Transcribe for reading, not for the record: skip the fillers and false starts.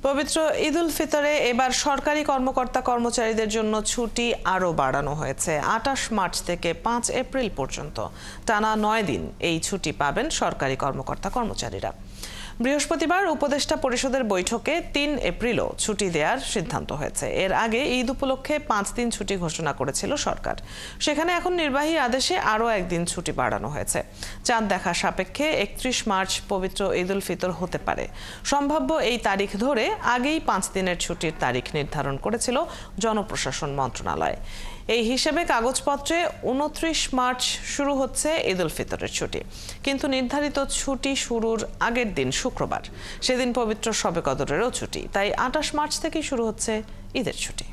পবিত্র ঈদ উল ফিতরে এবার সরকারি কর্মকর্তা কর্মচারীদের জন্য ছুটি আরও বাড়ানো হয়েছে। ২৮ মার্চ থেকে ৫ এপ্রিল পর্যন্ত টানা ৯ দিন এই ছুটি পাবেন সরকারি কর্মকর্তা কর্মচারীরা। বৃহস্পতিবার উপদেষ্টা পরিষদের বৈঠকে ৩ এপ্রিলও ছুটি দেওয়ার সিদ্ধান্ত হয়েছে। এর আগে ঈদ উপলক্ষে ৫ দিন ছুটি ঘোষণা করেছিল সরকার। সেখানে এখন নির্বাহী আদেশে আরও একদিন ছুটি বাড়ানো হয়েছে। চাঁদ দেখা সাপেক্ষে ৩১ মার্চ পবিত্র ঈদ উল ফিতর হতে পারে। সম্ভাব্য এই তারিখ ধরে আগেই ৫ দিনের ছুটির তারিখ নির্ধারণ করেছিল জনপ্রশাসন মন্ত্রণালয়। এই হিসেবে কাগজপত্রে ২৯ মার্চ শুরু হচ্ছে ঈদ উল ফিতরের ছুটি, কিন্তু নির্ধারিত ছুটি শুরুর আগের দিন শুক্রবার, সেদিন পবিত্র শবে কদরেরও ছুটি। তাই ২৮ মার্চ থেকেই শুরু হচ্ছে ঈদের ছুটি।